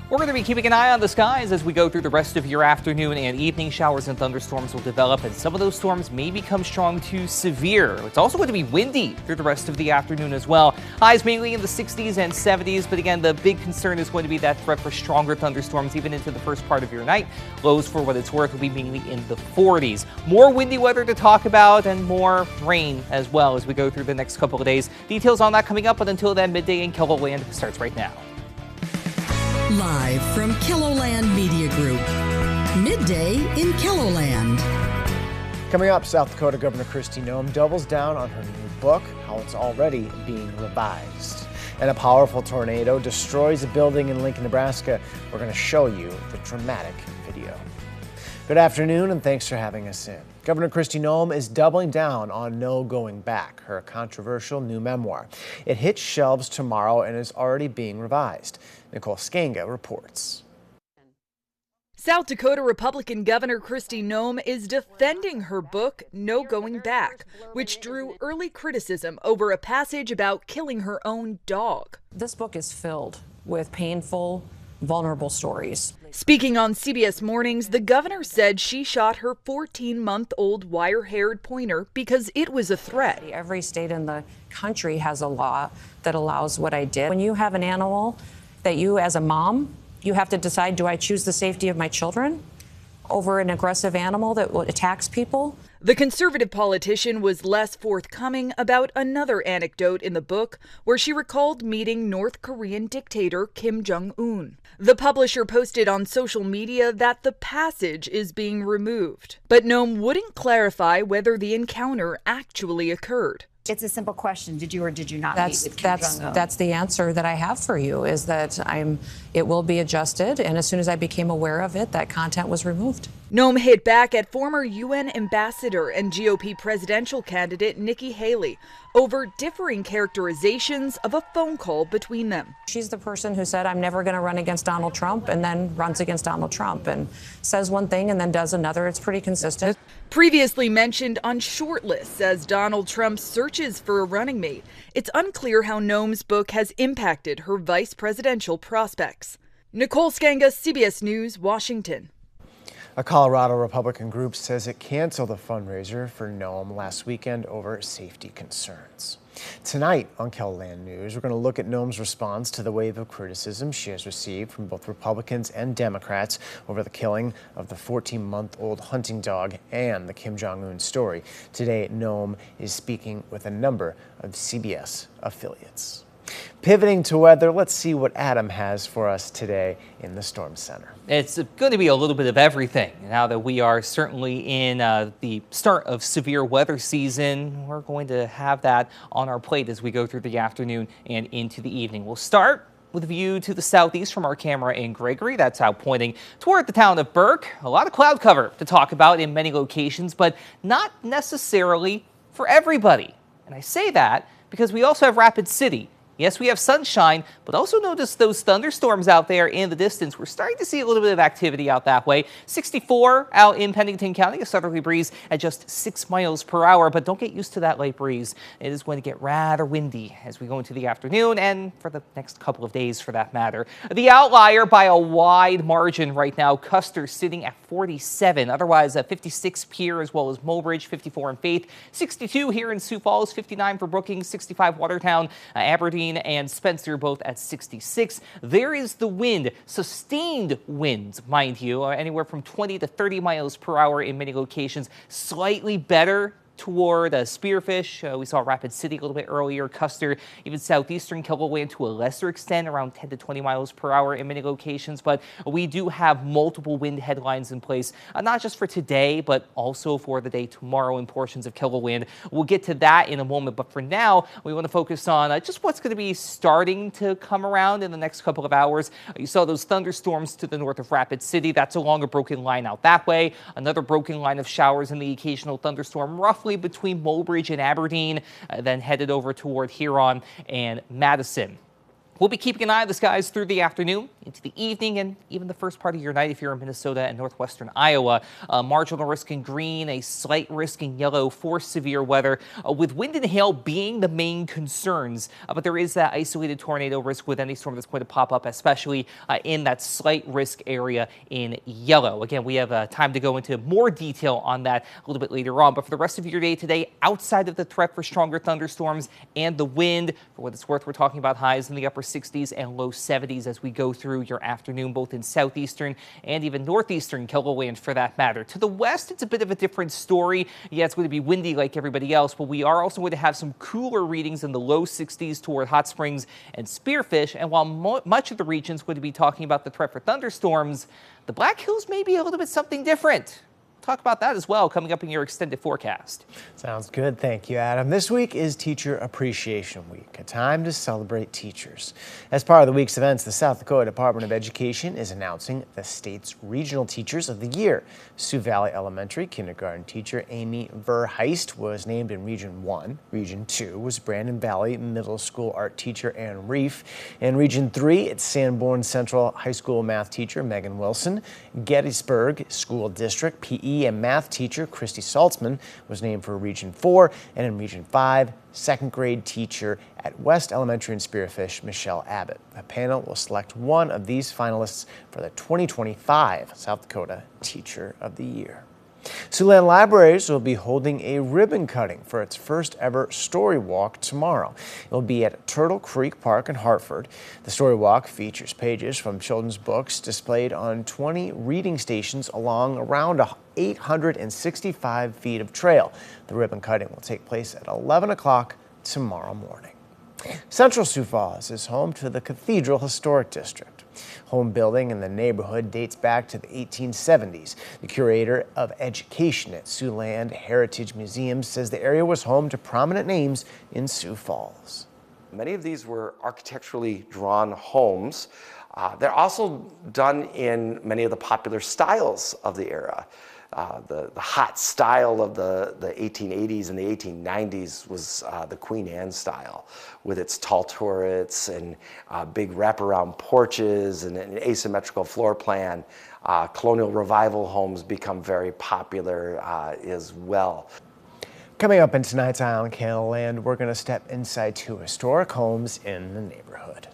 We're going to be keeping an eye on the skies as we go through the rest of your afternoon and evening. Showers and thunderstorms will develop, and some of those storms may become strong to severe. It's also going to be windy through the rest of the afternoon as well. Highs mainly in the 60s and 70s, but again, the big concern is going to be that threat for stronger thunderstorms even into the first part of your night. Lows, for what it's worth, will be mainly in the 40s. More windy weather to talk about and more rain as well as we go through the next couple of days. Details on that coming up, but until then, Midday in KELOLAND starts right now. Live from KELOLAND Media Group, Midday in KELOLAND. Coming up, South Dakota Governor Kristi Noem doubles down on her new book, how it's already being revised. And a powerful tornado destroys a building in Lincoln, Nebraska. We're going to show you the dramatic video. Good afternoon, and thanks for having us in. Governor Kristi Noem is doubling down on No Going Back, her controversial new memoir. It hits shelves tomorrow and is already being revised. Nicole Skanga reports. South Dakota Republican Governor Kristi Noem is defending her book, No Going Back, which drew early criticism over a passage about killing her own dog. This book is filled with painful, vulnerable stories. Speaking on CBS Mornings, the governor said she shot her 14-month-old wire-haired pointer because it was a threat. Every state in the country has a law that allows what I did. When you have an animal that you, as a mom, you have to decide, do I choose the safety of my children over an aggressive animal that attacks people? The conservative politician was less forthcoming about another anecdote in the book where she recalled meeting North Korean dictator Kim Jong-un. The publisher posted on social media that the passage is being removed, but Noem wouldn't clarify whether the encounter actually occurred. It's a simple question. Did you or did you not meet with Kim Jong-un? That's the answer that I have for you, is that it will be adjusted, and as soon as I became aware of it, that content was removed. Noem hit back at former UN ambassador and GOP presidential candidate Nikki Haley over differing characterizations of a phone call between them. She's the person who said, I'm never going to run against Donald Trump, and then runs against Donald Trump and says one thing and then does another. It's pretty consistent. Previously mentioned on short lists as Donald Trump searches for a running mate, it's unclear how Noem's book has impacted her vice presidential prospects. Nicole Skanga, CBS News, Washington. A Colorado Republican group says it canceled a fundraiser for Noem last weekend over safety concerns. Tonight on KELOLAND News, we're going to look at Noem's response to the wave of criticism she has received from both Republicans and Democrats over the killing of the 14-month-old hunting dog and the Kim Jong-un story. Today, Noem is speaking with a number of CBS affiliates. Pivoting to weather, let's see what Adam has for us today in the Storm Center. It's going to be a little bit of everything. Now that we are certainly in the start of severe weather season, we're going to have that on our plate as we go through the afternoon and into the evening. We'll start with a view to the southeast from our camera in Gregory. That's out pointing toward the town of Burke. A lot of cloud cover to talk about in many locations, but not necessarily for everybody. And I say that because we also have Rapid City. Yes, we have sunshine, but also notice those thunderstorms out there in the distance. We're starting to see a little bit of activity out that way. 64 out in Pennington County, a southerly breeze at just 6 miles per hour, but don't get used to that light breeze. It is going to get rather windy as we go into the afternoon and for the next couple of days for that matter. The outlier by a wide margin right now, Custer sitting at 47. Otherwise, 56 Pierre as well as Mobridge, 54 in Faith, 62 here in Sioux Falls, 59 for Brookings, 65 Watertown, Aberdeen, and Spencer both at 66. There is the wind, sustained winds, mind you, anywhere from 20 to 30 miles per hour in many locations. Slightly better toward Spearfish. We saw Rapid City a little bit earlier, Custer, even southeastern KELOLAND to a lesser extent, around 10 to 20 miles per hour in many locations. But we do have multiple wind headlines in place, not just for today, but also for the day tomorrow in portions of KELOLAND. We'll get to that in a moment, but for now, we want to focus on just what's going to be starting to come around in the next couple of hours. You saw those thunderstorms to the north of Rapid City. That's along a broken line out that way. Another broken line of showers and the occasional thunderstorm roughly between Mobridge and Aberdeen, then headed over toward Huron and Madison. We'll be keeping an eye on the skies through the afternoon, into the evening, and even the first part of your night if you're in Minnesota and northwestern Iowa. Marginal risk in green, a slight risk in yellow for severe weather, with wind and hail being the main concerns. But there is that isolated tornado risk with any storm that's going to pop up, especially in that slight risk area in yellow. Again, we have time to go into more detail on that a little bit later on. But for the rest of your day today, outside of the threat for stronger thunderstorms and the wind, for what it's worth, we're talking about highs in the upper 60s and low 70s as we go through your afternoon, both in southeastern and even northeastern KELOLAND for that matter. To the west, it's a bit of a different story. Yeah, it's going to be windy like everybody else, but we are also going to have some cooler readings in the low 60s toward Hot Springs and Spearfish. And while much of the region is going to be talking about the threat for thunderstorms, the Black Hills may be a little bit something different. Talk about that as well coming up in your extended forecast. Sounds good. Thank you, Adam. This week is Teacher Appreciation Week, a time to celebrate teachers. As part of the week's events, the South Dakota Department of Education is announcing the state's Regional Teachers of the Year. Sioux Valley Elementary kindergarten teacher Amy Verheist was named in Region 1. Region 2 was Brandon Valley Middle School art teacher Aaron Reef. In Region 3, it's Sanborn Central High School math teacher Megan Wilson. Gettysburg School District PE and math teacher Christy Saltzman was named for Region 4, and in Region 5, second grade teacher at West Elementary in Spearfish, Michelle Abbott. The panel will select one of these finalists for the 2025 South Dakota Teacher of the Year. Siouxland Libraries will be holding a ribbon cutting for its first ever Story Walk tomorrow. It will be at Turtle Creek Park in Hartford. The Story Walk features pages from children's books displayed on 20 reading stations along around 865 feet of trail. The ribbon cutting will take place at 11 o'clock tomorrow morning. Central Sioux Falls is home to the Cathedral Historic District. Home building in the neighborhood dates back to the 1870s. The curator of education at Siouxland Heritage Museum says the area was home to prominent names in Sioux Falls. Many of these were architecturally drawn homes. They're also done in many of the popular styles of the era. The hot style of the 1880s and the 1890s was the Queen Anne style, with its tall turrets and big wraparound porches and an asymmetrical floor plan. Colonial Revival homes become very popular as well. Coming up in tonight's Eye on KELOLAND, we're going to step inside two historic homes in the neighborhood.